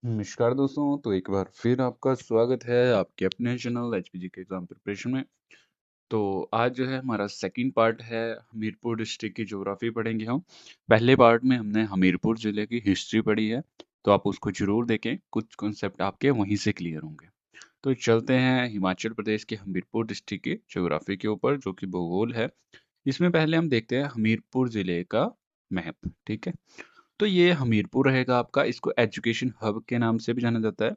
नमस्कार दोस्तों, तो एक बार फिर आपका स्वागत है आपके अपने चैनल एचपीजी के एग्जाम प्रिपरेशन में। तो आज जो है हमारा सेकंड पार्ट है, हमीरपुर डिस्ट्रिक्ट की ज्योग्राफी पढ़ेंगे हम। पहले पार्ट में हमने हमीरपुर जिले की हिस्ट्री पढ़ी है, तो आप उसको जरूर देखें, कुछ कॉन्सेप्ट आपके वहीं से क्लियर होंगे। तो चलते हैं हिमाचल प्रदेश के हमीरपुर डिस्ट्रिक्ट की ज्योग्राफी के ऊपर, जो कि भूगोल है। इसमें पहले हम देखते हैं हमीरपुर जिले का मैप। ठीक है, तो ये हमीरपुर रहेगा आपका। इसको एजुकेशन हब के नाम से भी जाना जाता है,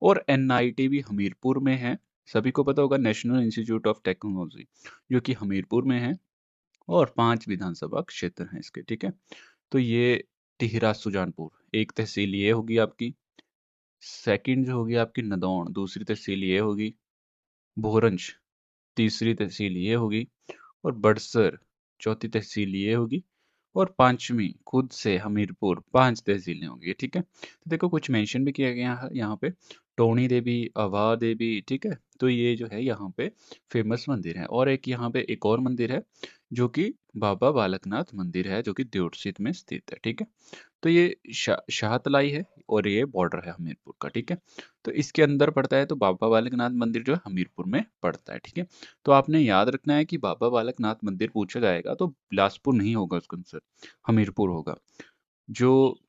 और एनआईटी भी हमीरपुर में है। सभी को पता होगा, नेशनल इंस्टीट्यूट ऑफ टेक्नोलॉजी, जो कि हमीरपुर में है। और 5 विधानसभा क्षेत्र हैं इसके। ठीक है, तो ये टिहरा सुजानपुर एक तहसील ये होगी आपकी। सेकंड जो होगी आपकी नदौन, दूसरी तहसील ये होगी। भोरंज तीसरी तहसील ये होगी। और बड़सर चौथी तहसील ये होगी। और पांचवी खुद से हमीरपुर, 5 तहसीलें होंगी। ठीक है, तो देखो कुछ मेंशन भी किया गया है यहाँ पे। टोणी देवी, अवा देवी। ठीक है, तो ये जो है यहाँ पे फेमस मंदिर है। और एक यहाँ पे एक और मंदिर है, जो कि बाबा बालकनाथ मंदिर है, जो कि देवसित में स्थित है। ठीक है, तो ये शाहतलाई है, और ये बॉर्डर है हमीरपुर का। ठीक है, तो इसके अंदर पड़ता है, तो बाबा बालकनाथ मंदिर जो है हमीरपुर में पड़ता है। ठीक है, तो आपने याद रखना है कि बाबा बालकनाथ मंदिर पूछा जाएगा तो बिलासपुर नहीं होगा उसका आंसर, हमीरपुर होगा। जो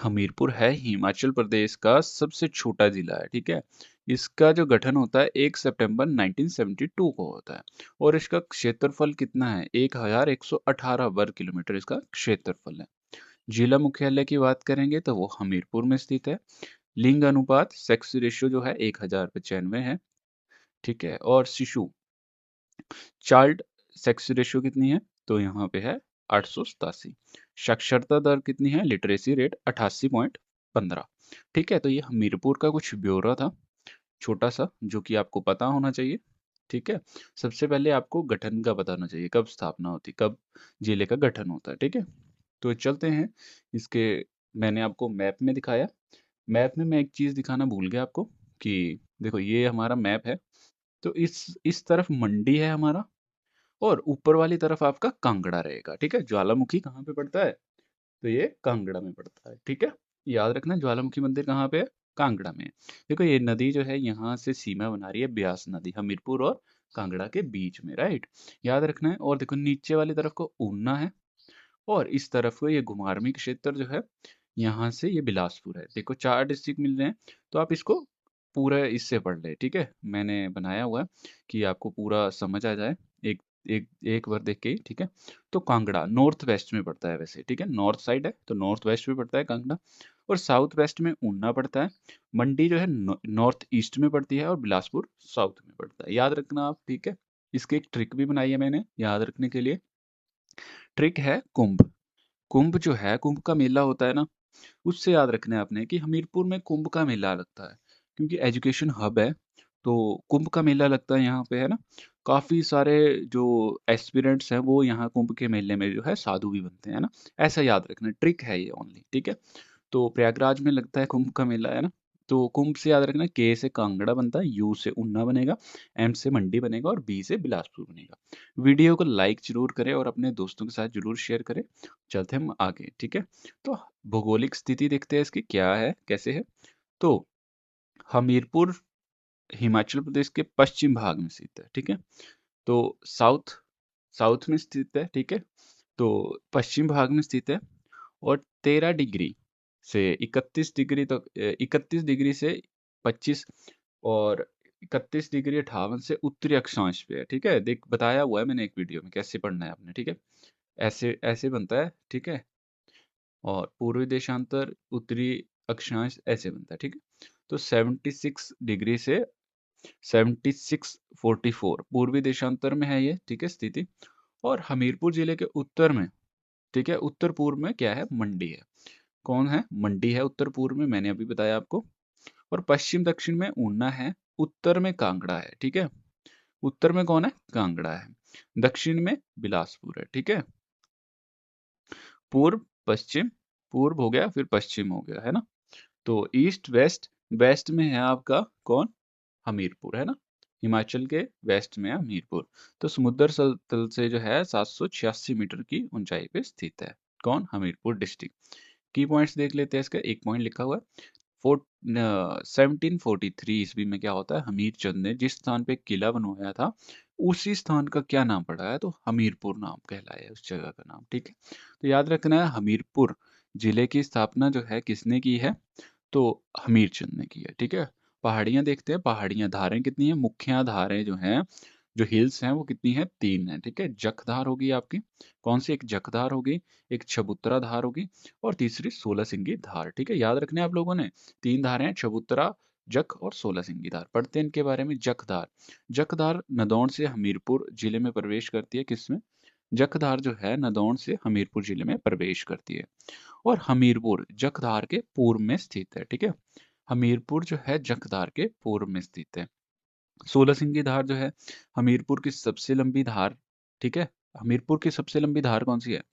हमीरपुर है हिमाचल प्रदेश का सबसे छोटा जिला है। ठीक है, इसका जो गठन होता है 1 सितंबर 1972 को होता है। और इसका क्षेत्रफल कितना है? 1118 वर्ग किलोमीटर इसका क्षेत्रफल है। जिला मुख्यालय की बात करेंगे तो वो हमीरपुर में स्थित है। लिंग अनुपात, सेक्स रेशियो जो है 1095 है। ठीक है, और शिशु चाइल्ड सेक्स रेशियो कितनी है? तो यहाँ पे है 887। साक्षरता दर कितनी है? Literacy rate 88.15। ठीक है, तो ये हमीरपुर का कुछ ब्यौरा था, छोटा सा, जो कि आपको पता होना चाहिए। ठीक है, सबसे पहले आपको गठन का बताना चाहिए, कब स्थापना होती, कब जिले का गठन होता है। ठीक है, तो चलते हैं इसके। मैंने आपको मैप में दिखाया। मैप में मैं एक चीज़ दिखाना भूल गया आपको, कि देखो ये हमारा मैप है। तो इस तरफ मंडी है हमारा, और ऊपर वाली तरफ आपका कांगड़ा रहेगा। ठीक है, ज्वालामुखी कहाँ पे पड़ता है? तो ये कांगड़ा में पड़ता है। ठीक है, याद रखना ज्वालामुखी मंदिर कहाँ पे है? कांगड़ा में है। देखो ये नदी जो है यहाँ से सीमा बना रही है, ब्यास नदी, हमीरपुर और कांगड़ा के बीच में। राइट, याद रखना है। और देखो नीचे वाली तरफ को ऊना है, और इस तरफ को ये घुमारवीं क्षेत्र जो है, यहाँ से ये बिलासपुर है। देखो 4 डिस्ट्रिक्ट मिल रहे हैं, तो आप इसको पूरा इससे पढ़ ले। ठीक है, मैंने बनाया हुआ है कि आपको पूरा समझ आ जाए, एक एक एक बार देख के ही। ठीक है, तो कांगड़ा नॉर्थ वेस्ट में पड़ता है वैसे। ठीक है, नॉर्थ साइड है तो नॉर्थ वेस्ट में पड़ता है कांगड़ा। और साउथ वेस्ट में ऊना पड़ता है। मंडी जो है नॉर्थ ईस्ट में पड़ती है, और बिलासपुर साउथ में पड़ता है। याद रखना आप। ठीक है, इसकी एक ट्रिक भी बनाई है मैंने याद रखने के लिए। ट्रिक है कुंभ। कुंभ जो है, कुंभ का मेला होता है ना, उससे याद रखना है आपने कि हमीरपुर में कुंभ का मेला लगता है, क्योंकि एजुकेशन हब है। तो कुंभ का मेला लगता है यहाँ पे, है ना। काफी सारे जो एस्पिरेंट्स हैं वो यहाँ कुंभ के मेले में जो है साधु भी बनते हैं ना। ऐसा याद रखना, ट्रिक है ये ओनली। ठीक है, तो प्रयागराज में लगता है कुंभ का मेला, है ना। तो कुंभ से याद रखना, के से कांगड़ा बनता है, यू से ऊना बनेगा, एम से मंडी बनेगा, और बी से बिलासपुर बनेगा। वीडियो को लाइक जरूर करें और अपने दोस्तों के साथ जरूर शेयर करें। चलते हम आगे। ठीक है, तो भौगोलिक स्थिति देखते हैं इसकी क्या है, कैसे है। तो हमीरपुर हिमाचल प्रदेश के पश्चिम भाग में स्थित है। ठीक है, तो साउथ साउथ में स्थित है। ठीक है, तो पश्चिम भाग में स्थित है। और 13 डिग्री से 31 डिग्री तक, 31 डिग्री से 25, और 31 डिग्री 58 से उत्तरी अक्षांश पे है। ठीक है, देख बताया हुआ है मैंने एक वीडियो में कैसे पढ़ना है आपने। ठीक है, ऐसे ऐसे बनता है। ठीक है, और पूर्वी देशांतर उत्तरी अक्षांश ऐसे बनता है। ठीक है, तो 76 डिग्री से 7644 पूर्वी देशांतर में है ये। ठीक है, स्थिति। और हमीरपुर जिले के उत्तर में, ठीक है, उत्तर पूर्व में क्या है? मंडी है। कौन है? मंडी है उत्तर पूर्व में, मैंने अभी बताया आपको। और पश्चिम दक्षिण में ऊना है, उत्तर में कांगड़ा है। ठीक है, उत्तर में कौन है? कांगड़ा है। दक्षिण में बिलासपुर है। ठीक है, पूर्व पश्चिम, पूर्व हो गया, फिर पश्चिम हो गया, है ना। तो ईस्ट वेस्ट, वेस्ट में है आपका कौन? हमीरपुर, है ना। हिमाचल के वेस्ट में है हमीरपुर। तो समुद्र तल से जो है 786 मीटर की ऊंचाई पे स्थित है। कौन? हमीरपुर डिस्ट्रिक्ट। की पॉइंट्स देख लेते हैं इसका। एक पॉइंट लिखा हुआ है, 1743 ईस्वी में क्या होता है, हमीरचंद ने जिस स्थान पे किला बनवाया था उसी स्थान का क्या नाम पड़ा है, तो हमीरपुर नाम कहलाया है उस जगह का नाम। ठीक है, तो याद रखना है हमीरपुर जिले की स्थापना जो है किसने की है, तो हमीरचंद ने की है। ठीक है, पहाड़ियां देखते हैं, पहाड़ियां धारें कितनी है, मुख्य धारें जो हैं, जो हिल्स हैं वो कितनी है, 3 है। ठीक है, जखधार होगी आपकी, कौन सी, एक जखधार होगी, एक चबूतरा धार होगी, और तीसरी सोलहसिंगी धार। ठीक है, याद रखने हैं आप लोगों ने, 3 धारें हैं, चबूतरा, जख और सोलहसिंगी धार। पढ़ते हैं इनके बारे में। जखधार, जखधार नदौन से हमीरपुर जिले में प्रवेश करती है, किसमें, जखधार जो है नदौन से हमीरपुर जिले में प्रवेश करती है, और हमीरपुर जखधार के पूर्व में स्थित है। ठीक है, हमीरपुर जो है जखधार के पूर्व में स्थित है। सोलहसिंगी धार जो है हमीरपुर की सबसे लंबी धार। ठीक है, हमीरपुर की सबसे लंबी धार कौन सी है,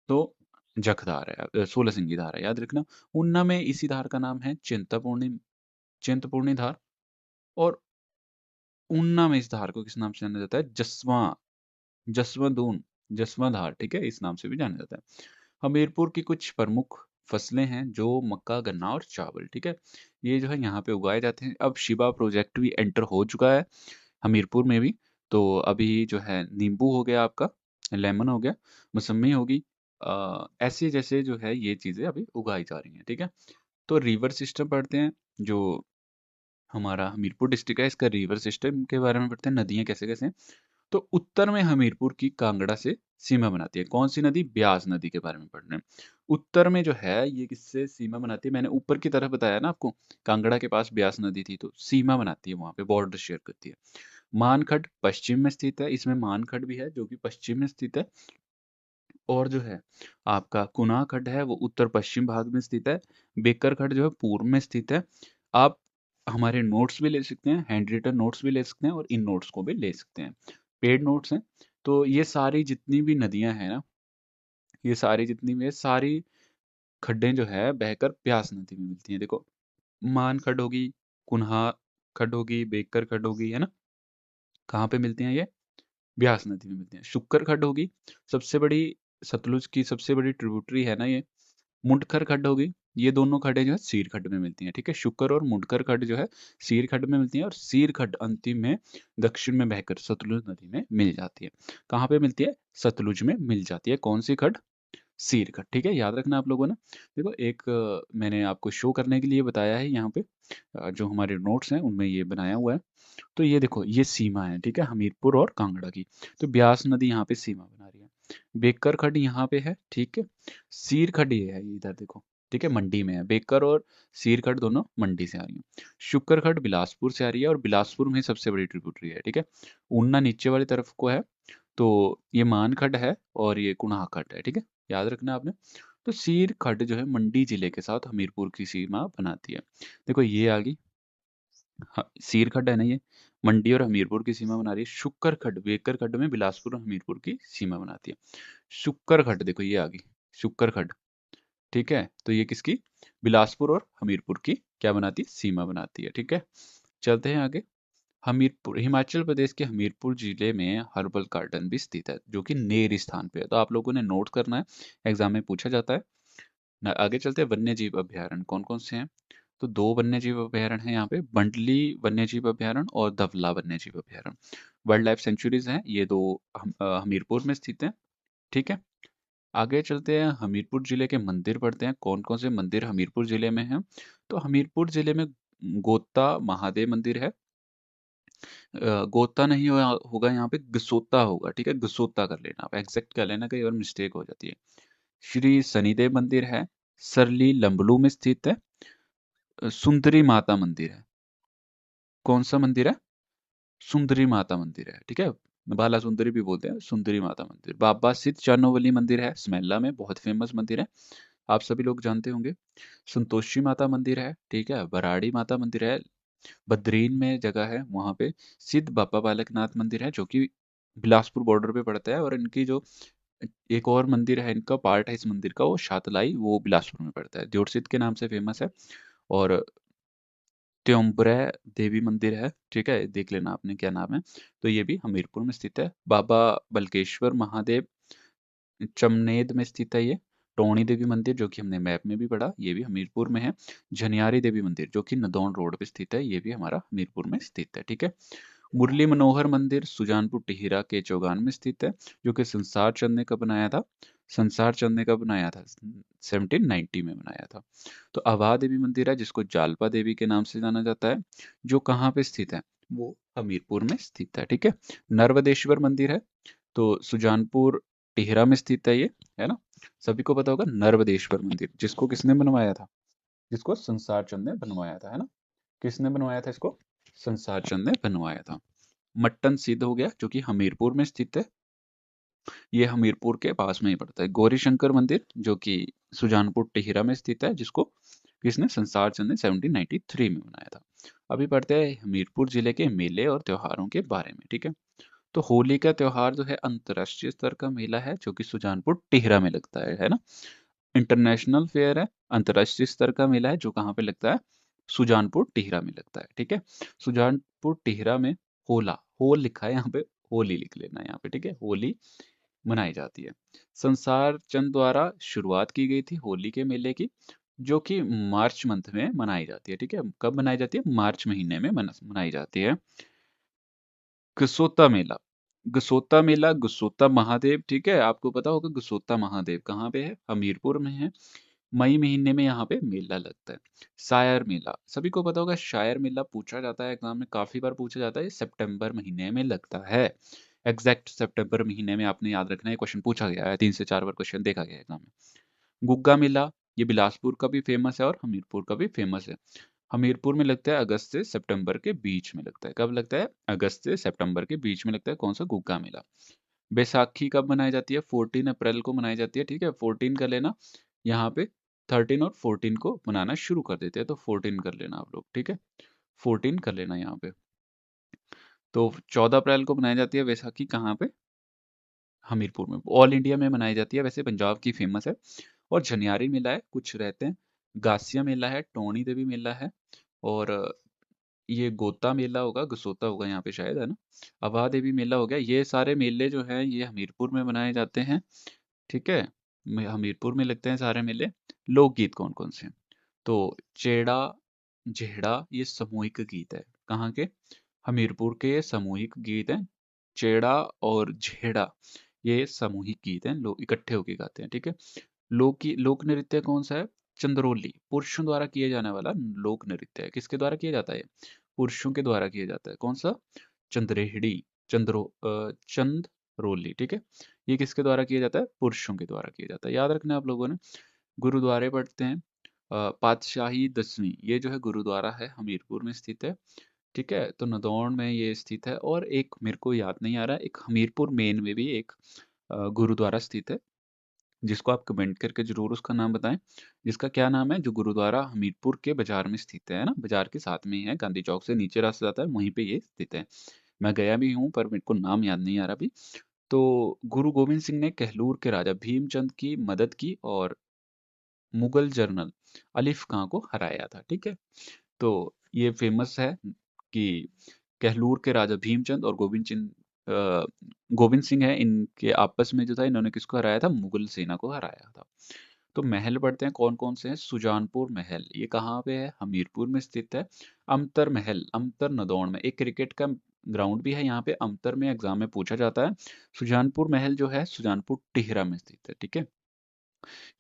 तो जखधार है, सोलहसिंगी धार है, याद रखना। ऊना में इसी धार का नाम है चिंतपूर्णी, चिंतपूर्णी धार। और ऊना में इस धार को किस नाम से जाना जाता है, जसवां, जसवंतून, जसवां धार। ठीक है, इस नाम से भी जाना जाता है। हमीरपुर की कुछ प्रमुख फसलें हैं जो मक्का, गन्ना और चावल। ठीक है, ये जो है यहाँ पे उगाए जाते हैं। अब शिबा प्रोजेक्ट भी एंटर हो चुका है हमीरपुर में भी। तो अभी जो है नींबू हो गया आपका, लेमन हो गया, मौसमी होगी, ऐसे जैसे जो है ये चीज़ें अभी उगाई जा रही हैं। ठीक है, तो रिवर सिस्टम पढ़ते हैं। जो हमारा हमीरपुर डिस्ट्रिक्ट है इसका रिवर सिस्टम के बारे में पढ़ते हैं, नदियाँ कैसे कैसे हैं। तो उत्तर में हमीरपुर की कांगड़ा से सीमा बनाती है, कौन सी नदी, ब्यास नदी के बारे में पढ़ रहे हैं। उत्तर में जो है ये किससे सीमा बनाती है, मैंने ऊपर की तरफ बताया ना आपको, कांगड़ा के पास ब्यास नदी थी, तो सीमा बनाती है, वहां पे बॉर्डर शेयर करती है। मानखड पश्चिम में स्थित है, इसमें मानखड भी है जो कि पश्चिम में स्थित है। और जो है आपका कुनाखड है वो उत्तर पश्चिम भाग में स्थित है। बेकरखड जो है पूर्व में स्थित है। आप हमारे नोट्स भी ले सकते हैं, हैंड रिटन नोट्स भी ले सकते हैं, और इन नोट्स को भी ले सकते हैं, पेड नोट्स हैं। तो ये सारी जितनी भी नदियां हैं ना, ये सारी जितनी भी है, सारी खड्डें जो है बहकर प्यास नदी में मिलती हैं। देखो, मान खड होगी, कुन्हा खड होगी, बेकर खड होगी, है ना, कहाँ पे मिलती हैं ये, ब्यास नदी में मिलती हैं। शुक्कर खड्ड होगी, सबसे बड़ी, सतलुज की सबसे बड़ी ट्रिब्यूटरी है ना ये। मुंडकर खड्ड होगी, ये दोनों खड्डें जो है सीर खड्ड में मिलती हैं। ठीक है, शुक्कर और मुंडकर खड्ड जो है सीर खड्ड में मिलती हैं, और सीर खड्ड अंतिम में दक्षिण में बहकर सतलुज नदी में मिल जाती है। कहाँ पे मिलती है, सतलुज में मिल जाती है, कौन सी खड्ड, सीर खड्ड। ठीक है, याद रखना आप लोगों ने। देखो एक मैंने आपको शो करने के लिए बताया है यहाँ पे, जो हमारे नोट्स हैं उनमें ये बनाया हुआ है। तो ये देखो ये सीमा है, ठीक है, हमीरपुर और कांगड़ा की। तो ब्यास नदी यहाँ पे सीमा बना रही है। बेकर खड्ड यहाँ पे है, ठीक है। सीर खड्ड ये है, ये इधर देखो, ठीक है, मंडी में है। बेकर और सीर खड्ड दोनों मंडी से आ रही है। शुक्कर खड्ड बिलासपुर से आ रही है, और बिलासपुर में सबसे बड़ी ट्रिब्यूटरी है। ठीक है, ऊना नीचे वाली तरफ को है, तो ये मान खड्ड है, और ये कुणाह खड्ड है। ठीक है, याद रखना आपने। तो सीर खड्ड जो है मंडी जिले के साथ हमीरपुर की सीमा बनाती है। देखो ये आ गई, सीर खड्ड है ना ये, मंडी और हमीरपुर की सीमा बना रही है। शुक्कर खड्ड बेकर खड्ड में बिलासपुर और हमीरपुर की सीमा बनाती है। शुक्कर खड्ड देखो ये आ गई, शुक्कर खड्ड, ठीक है, तो ये किसकी, बिलासपुर और हमीरपुर की क्या बनाती है, सीमा बनाती है। ठीक है, चलते हैं आगे। हमीरपुर, हिमाचल प्रदेश के हमीरपुर जिले में हर्बल गार्डन भी स्थित है, जो कि नेर स्थान पे है, तो आप लोगों ने नोट करना है, एग्जाम में पूछा जाता है ना। आगे चलते हैं, वन्य जीव अभ्यारण्य कौन कौन से हैं। तो 2 वन्य जीव अभ्यारण्य हैं यहाँ पे, बंडली वन्य जीव अभ्यारण्य और धवला वन्य जीव अभ्यारण्य। वाइल्ड लाइफ सेंचुरीज हैं ये दो, हमीरपुर में स्थित हैं। ठीक है, आगे चलते हैं, हमीरपुर जिले के मंदिर पढ़ते हैं, कौन कौन से मंदिर हमीरपुर जिले में हैं। तो हमीरपुर जिले में गोता महादेव मंदिर है। गोता नहीं होगा यहाँ पे, गसोता होगा। ठीक है, गसोता कर लेना, आप एग्जैक्ट कर लेना, कई बार मिस्टेक हो जाती है। श्री शनिदेव मंदिर है, सरली लंबलू में स्थित है। सुंदरी माता मंदिर है, कौन सा मंदिर है, सुंदरी माता मंदिर है। ठीक है, बाला सुंदरी भी बोलते हैं, सुंदरी माता मंदिर। बाबा सिद्ध चानोवली मंदिर है स्मेला में, बहुत फेमस मंदिर है, आप सभी लोग जानते होंगे। संतोषी माता मंदिर है, ठीक है, बराड़ी माता मंदिर है, बद्रीन में जगह है वहां पे। सिद्ध बाबा बालकनाथ मंदिर है, जो कि बिलासपुर बॉर्डर पे पड़ता है, और इनकी जो एक और मंदिर है, इनका पार्ट है इस मंदिर का, वो शातलाई, वो बिलासपुर में पड़ता है, द्योटसिद्ध के नाम से फेमस है। और त्योंबरे देवी मंदिर है, ठीक है, देख लेना आपने क्या नाम है। तो ये भी हमीरपुर में स्थित है। बाबा बलकेश्वर महादेव चमनेद में स्थित है ये, टोणी देवी मंदिर जो कि हमने मैप में भी पढ़ा, ये भी हमीरपुर में है। झनियारी देवी मंदिर जो कि नदौन रोड पे स्थित है, ये भी हमारा हमीरपुर में स्थित है, ठीक है। मुरली मनोहर मंदिर सुजानपुर टिहरा के चौगान में स्थित है, जो कि संसार चंद ने कब बनाया था? संसार चंद ने कब बनाया था? 1790 में बनाया था। तो अभा देवी मंदिर है जिसको जालपा देवी के नाम से जाना जाता है, जो कहाँ पे स्थित है? वो हमीरपुर में स्थित है, ठीक है। नर्मदेश्वर मंदिर है, तो सुजानपुर टिहरा में स्थित है ये, है ना। सभी को पता होगा नर्मदेश्वर मंदिर, जिसको किसने बनवाया था? जिसको संसार चंद ने बनवाया था, है ना। किसने बनवाया था इसको? संसार चंद ने बनवाया था। मट्टन सिद्ध हो गया जो कि हमीरपुर में स्थित है, ये हमीरपुर के पास में ही पड़ता है। गौरी शंकर मंदिर जो कि सुजानपुर टिहरा में स्थित है, जिसको किसने? संसार चंद ने 1793 में बनाया था। अभी पढ़ते हैं हमीरपुर जिले के मेले और त्योहारों के बारे में, ठीक है। तो होली का त्योहार जो है अंतर्राष्ट्रीय स्तर का मेला है जो कि सुजानपुर टिहरा में लगता है ना। इंटरनेशनल फेयर है, अंतर्राष्ट्रीय स्तर का मेला है जो कहाँ पे लगता है? सुजानपुर टिहरा में लगता है, ठीक है। सुजानपुर टिहरा में होला, होल लिखा है यहाँ पे, होली लिख लेना यहाँ पे, ठीक है। होली मनाई जाती है। संसार चंद द्वारा शुरुआत की गई थी होली के मेले की, जो कि मार्च मंथ में मनाई जाती है, ठीक है। कब मनाई जाती है? मार्च महीने में मनाई जाती है। गसोता मेला, गसोता मेला, गसोता महादेव, ठीक है। आपको पता होगा गसोता महादेव कहाँ पे है? हमीरपुर में है। मई महीने में यहाँ पे मेला लगता है। शायर मेला, सभी को पता होगा शायर मेला पूछा जाता है एग्जाम में, काफी बार पूछा जाता है, ये सितंबर महीने में लगता है। एग्जैक्ट सितंबर महीने में आपने याद रखना है, क्वेश्चन पूछा गया है, 3 से 4 बार क्वेश्चन देखा गया है एग्जाम में। गुग्गा मेला, ये बिलासपुर का भी फेमस है और हमीरपुर का भी फेमस है। हमीरपुर में लगता है अगस्त से सितंबर के बीच में लगता है। कब लगता है? अगस्त से सितंबर के बीच में लगता है। कौन सा? गुग्गा मेला। बैसाखी कब मनाई जाती है? 14 अप्रैल को मनाई जाती है, ठीक है। 14 कर लेना यहाँ पे, 13 और 14 को मनाना शुरू कर देते हैं, तो 14 कर लेना आप लोग, ठीक है। 14 कर लेना यहाँ पे। तो 14 अप्रैल को मनाई जाती है बैसाखी, कहाँ पे? हमीरपुर में। ऑल इंडिया में मनाई जाती है, वैसे पंजाब की फेमस है। और झनियारी मेला है, कुछ रहते हैं। गासिया मेला है, टोणी देवी मेला है, और ये गोता मेला होगा, गसोता होगा यहाँ पे शायद, है ना। अभा देवी मेला हो गया। ये सारे मेले जो हैं ये हमीरपुर में मनाए जाते हैं, ठीक है। हमीरपुर में लगते हैं सारे मेले। लोकगीत कौन कौन से हैं? तो चेड़ा जेहड़ा ये सामूहिक गीत है, कहाँ के? हमीरपुर के ये सामूहिक गीत हैं। चेड़ा और झेड़ा ये सामूहिक गीत हैं, लोग इकट्ठे होके गाते हैं, ठीक है। लोक नृत्य कौन सा है? चंद्रोली, पुरुषों द्वारा किए जाने वाला लोक नृत्य है। किसके द्वारा किया जाता है? पुरुषों के द्वारा किया जाता है। कौन सा? चंद्रेहड़ी, चंद्रोली, ठीक है। ये किसके द्वारा किया जाता है? पुरुषों के द्वारा किया जाता है, याद रखना आप लोगों ने। गुरुद्वारे पढ़ते हैं। पातशाही दसवीं, ये जो है गुरुद्वारा है, हमीरपुर में स्थित है, ठीक है। तो नदौन में ये स्थित है। और एक मेरे को याद नहीं आ रहा, एक हमीरपुर मेन में भी एक गुरुद्वारा स्थित है, जिसको आप कमेंट करके जरूर उसका नाम बताएं। जिसका क्या नाम है? जो गुरुद्वारा हमीरपुर के बाजार में स्थित है ना, बाजार के साथ में ही है, गांधी चौक से नीचे रास्ता जाता है, वहीं पे ये स्थित है। मैं गया भी हूँ पर मेरे को नाम याद नहीं आ रहा अभी। तो गुरु गोविंद सिंह ने कहलूर के राजा भीमचंद की मदद की और मुगल जनरल अलिफ खां को हराया था, ठीक है। तो ये फेमस है कि कहलूर के राजा भीमचंद और गोविंद सिंह है, इनके आपस में जो था, इन्होंने किसको हराया था? मुगल सेना को हराया था। तो महल पढ़ते हैं कौन कौन से हैं। सुजानपुर महल, ये कहाँ पे है? हमीरपुर में स्थित है। अमतर महल, अमतर नदौन में, एक क्रिकेट का ग्राउंड भी है यहाँ पे, अमतर में एग्जाम में पूछा जाता है। सुजानपुर महल जो है सुजानपुर टिहरा में स्थित है, ठीक है।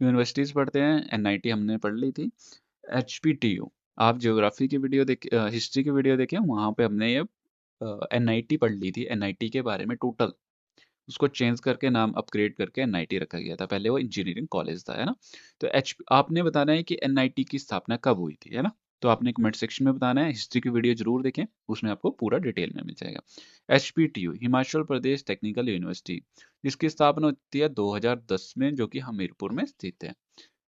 यूनिवर्सिटीज पढ़ते हैं। एनआईटी हमने पढ़ ली थी। एचपीटीयू, आप ज्योग्राफी की वीडियो देख, हिस्ट्री की वीडियो देखें, वहां पे हमने ये एनआईटी पढ़ ली थी। एनआईटी के बारे में टोटल, उसको चेंज करके नाम अपग्रेड करके एनआईटी रखा गया था, पहले वो इंजीनियरिंग कॉलेज था, है ना। तो आपने बताना है कि एनआईटी की स्थापना कब हुई थी, है ना। तो आपने कमेंट सेक्शन में बताना है। हिस्ट्री की वीडियो जरूर देखें, उसमें आपको पूरा डिटेल में मिल जाएगा। एचपीटीयू, हिमाचल प्रदेश टेक्निकल यूनिवर्सिटी, जिसकी स्थापना होती है 2010 में, जो कि हमीरपुर में स्थित है।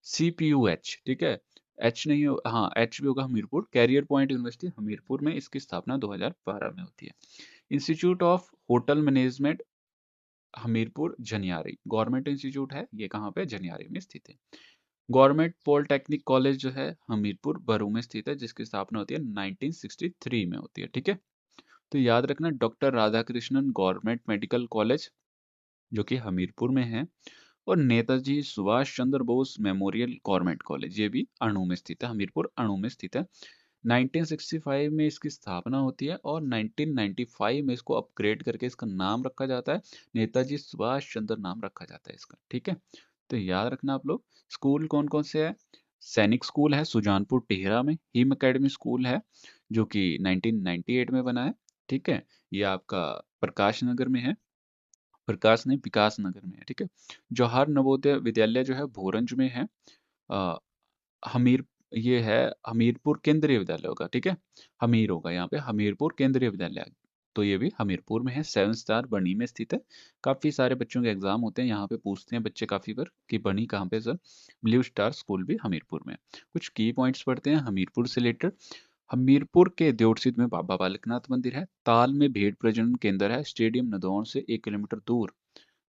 सीपीयूएच, ठीक है। एच नहीं हो, हाँ एच भी होगा, Hamirpur. Career point university Hamirpur में, इसकी स्थापना 2012 में होती है। Institute of hotel management Hamirpur Jhaniyari, government institute है, ये कहाँ पे? झनियारी में स्थित है। गवर्नमेंट पॉलिटेक्निक कॉलेज जो है हमीरपुर बरू में स्थित है, जिसकी स्थापना होती है 1963 में होती है, ठीक है। तो याद रखना, doctor Radhakrishnan government medical college जो कि हमीरपुर में है, और Netaji Subhash Chandra Bose memorial government college, ये भी अणु में स्थित है, हमीरपुर अणु में स्थित है। 1965 में इसकी स्थापना होती है और 1995 में इसको अपग्रेड करके इसका नाम रखा जाता है, नेताजी सुभाष चंद्र नाम रखा जाता है इसका, ठीक है। तो याद रखना आप लोग। स्कूल कौन कौन से है? सैनिक स्कूल है सुजानपुर टिहरा में, हिम एकेडमी स्कूल है जो कि 1998 में बना है, ठीक है। ये आपका प्रकाश नगर में है, प्रकाश नहीं विकास नगर में है, ठीक है। जवाहर नवोदय विद्यालय जो है भोरंज में है। अ, हमीर ये है हमीरपुर केंद्रीय विद्यालय होगा, ठीक है। हमीर होगा यहाँ पे, हमीरपुर केंद्रीय विद्यालय। तो ये भी हमीरपुर में है, 7 स्टार बनी में स्थित है। काफी सारे बच्चों के एग्जाम होते हैं यहाँ पे, पूछते हैं बच्चे काफी बार कि बनी कहाँ पे सर। ब्लू स्टार स्कूल भी हमीरपुर में है। कुछ की पॉइंट्स पढ़ते हैं हमीरपुर से रिलेटेड। हमीरपुर के देवसित में बाबा बालकनाथ मंदिर है, ताल में भेड़ प्रजनन केंद्र है, स्टेडियम नदौन से 1 किलोमीटर दूर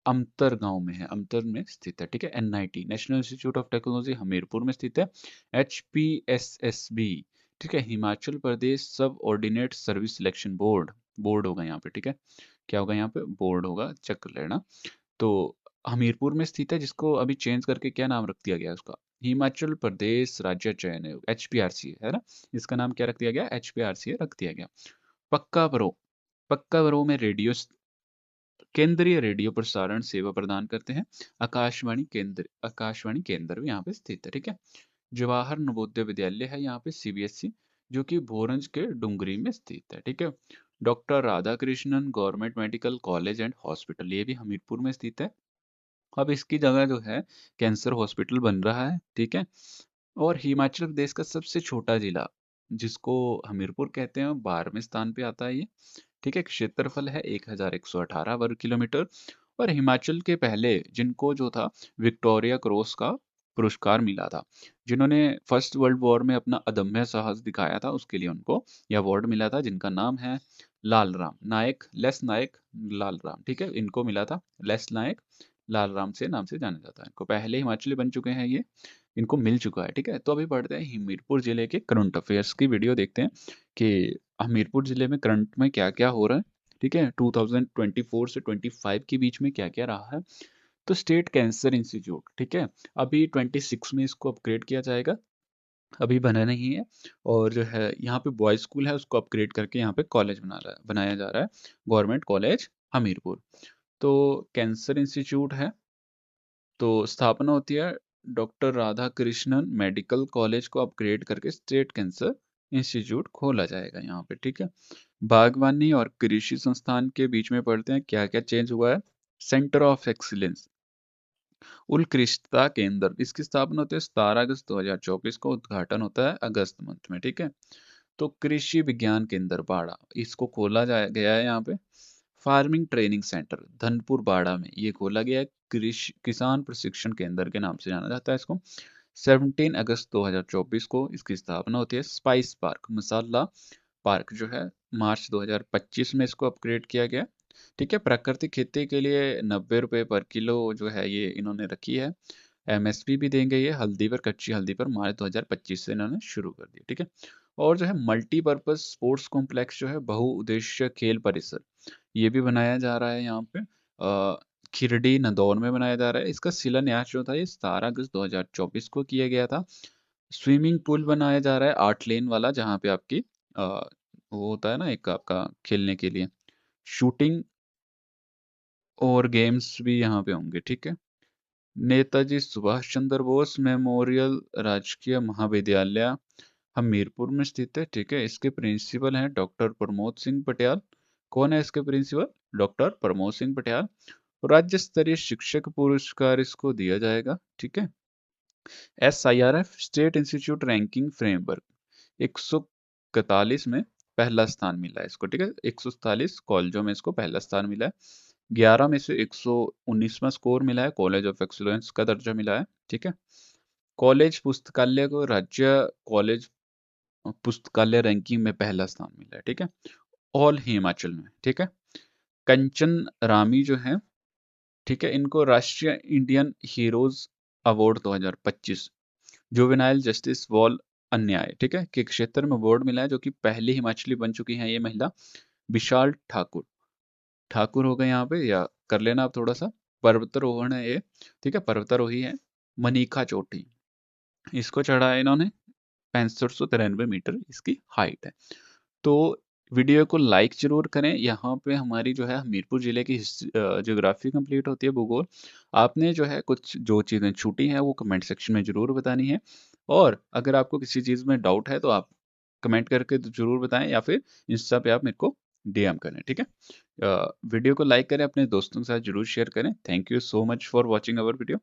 अमतर गांव में है, अमतर में स्थित है, ठीक है। NIT national institute of technology Hamirpur में स्थित है। एचपीएसएसबी, ठीक है, हिमाचल प्रदेश सब ordinate service selection board, board होगा यहाँ पे, ठीक है। क्या होगा यहाँ पे? बोर्ड होगा, चेक कर लेना। तो हमीरपुर में स्थित है, जिसको अभी चेंज करके क्या नाम रख दिया गया उसका? हिमाचल प्रदेश राज्य चयन आयोग, एचपीआरसी है ना। इसका नाम क्या रख दिया गया? एचपीआरसी रख दिया गया। पक्का बरो, पक्का बरो में रेडियो, केंद्रीय रेडियो प्रसारण सेवा प्रदान करते हैं। आकाशवाणी केंद्र भी यहाँ पे स्थित है, ठीक है। जवाहर नवोदय विद्यालय है यहाँ पे, सीबीएसई, जो कि भोरंज के डुंगरी में स्थित है, ठीक है। Doctor Radha Krishnan government medical college and hospital, ये भी हमीरपुर में स्थित है। अब इसकी जगह जो है कैंसर हॉस्पिटल बन रहा है, ठीक है। और हिमाचल प्रदेश का सबसे छोटा जिला, जिसको हमीरपुर कहते हैं, 12वें स्थान पे आता है ये, ठीक है। क्षेत्रफल है 1118 वर्ग किलोमीटर। और हिमाचल के पहले जिनको जो था विक्टोरिया क्रॉस का पुरस्कार मिला था, जिन्होंने फर्स्ट वर्ल्ड वॉर में अपना अदम्य साहस दिखाया था, उसके लिए उनको यह अवार्ड मिला था, जिनका नाम है लाल राम नायक, लेस नायक लाल राम, ठीक है। इनको मिला था लेस नायक लाल राम से नाम से जाना जाता है इनको, पहले हिमाचली बन चुके हैं ये, इनको मिल चुका है, ठीक है। तो अभी बढ़ते हैं हमीरपुर जिले के करंट अफेयर्स की वीडियो देखते हैं कि हमीरपुर जिले में करंट में क्या क्या हो रहा है, ठीक है। 2024 से 25 के बीच में क्या क्या रहा है। तो स्टेट कैंसर इंस्टीट्यूट, ठीक है, अभी 26 में इसको अपग्रेड किया जाएगा, अभी बना नहीं है। और जो है यहाँ पे बॉयज स्कूल है, उसको अपग्रेड करके यहाँ पे कॉलेज बनाया जा रहा है, गवर्नमेंट कॉलेज हमीरपुर। तो कैंसर इंस्टीट्यूट है, तो स्थापना होती है doctor Radha Krishnan medical college को अपग्रेड करके स्टेट कैंसर इंस्टीट्यूट खोला जाएगा यहाँ पे, ठीक है। बागवानी और कृषि संस्थान के बीच में पढ़ते हैं क्या क्या चेंज हुआ है। सेंटर ऑफ एक्सीलेंस उत्कृष्टता केंद्र, इसकी स्थापना होती है 17 अगस्त 2024 को, उद्घाटन होता है अगस्त मंथ में, ठीक है। तो कृषि विज्ञान केंद्र बाड़ा, इसको खोला जाया गया है यहाँ पे। फार्मिंग ट्रेनिंग सेंटर धनपुर बाड़ा में ये खोला गया है, कृषि किसान प्रशिक्षण केंद्र के नाम से जाना जाता है इसको। 17 अगस्त 2024 को इसकी स्थापना होती है। स्पाइस पार्क मसाला पार्क जो है मार्च 2025 में इसको अपग्रेड किया गया, ठीक है। प्राकृतिक खेती के लिए 90 रुपये पर किलो जो है ये इन्होंने रखी है। एमएसपी भी देंगे ये हल्दी पर, कच्ची हल्दी पर, मार्च 2025 से इन्होंने शुरू कर दिया, ठीक है। और जो है मल्टीपर्पज स्पोर्ट्स कॉम्प्लेक्स जो है बहुउद्देश्य खेल परिसर, ये भी बनाया जा रहा है यहाँ पे, खिरडी नदौर में बनाया जा रहा है। इसका शिलान्यास जो था ये 17 अगस्त 2024 को किया गया था। स्विमिंग पूल बनाया जा रहा है 8 लेन वाला, जहाँ पे आपकी वो होता है ना एक आपका खेलने के लिए, शूटिंग और गेम्स भी यहाँ पे होंगे, ठीक है। नेताजी सुभाष चंद्र बोस मेमोरियल राजकीय महाविद्यालय हमीरपुर में स्थित है, ठीक है। इसके प्रिंसिपल हैं डॉक्टर प्रमोद सिंह पटियाल। कौन है इसके प्रिंसिपल? डॉक्टर प्रमोद सिंह पटियाल। राज्य स्तरीय शिक्षक पुरस्कार इसको दिया जाएगा, ठीक है। SIRF state institute ranking framework 141 में पहला स्थान मिला है इसको, ठीक है। 147 कॉलेजों में इसको पहला स्थान मिला है। 11 में से 119वां स्कोर मिला है, कॉलेज ऑफ एक्सीलेंस का दर्जा मिला है, ठीक है। कॉलेज पुस्तकालय को राज्य कॉलेज पुस्तकालय रैंकिंग में पहला स्थान मिला है, ठीक है, ऑल हिमाचल में, ठीक है। कंचन रामी जो है, ठीक है, इनको राष्ट्रीय Indian heroes award 2025 juvenile justice wall अन्याय, ठीक है, के क्षेत्र में अवार्ड मिला है, जो कि पहली हिमाचली बन चुकी हैं ये महिला। विशाल ठाकुर, ठाकुर हो गए यहाँ पे, या कर लेना आप थोड़ा सा, पर्वतारोहण है ये, ठीक है? पर्वतारोही है, मनीखा चोटी। इसको चढ़ा है इन्होंने, 6593 मीटर इसकी हाइट है। तो वीडियो को लाइक ज़रूर करें। यहाँ पे हमारी जो है हमीरपुर ज़िले की ज्योग्राफी कंप्लीट होती है, भूगोल। आपने जो है कुछ जो चीज़ें छूटी हैं वो कमेंट सेक्शन में ज़रूर बतानी है, और अगर आपको किसी चीज़ में डाउट है तो आप कमेंट करके ज़रूर बताएं, या फिर इंस्टा पे आप मेरे को डीएम करें, ठीक है? वीडियो को लाइक करें, अपने दोस्तों के साथ ज़रूर शेयर करें। Thank you so much for watching our video.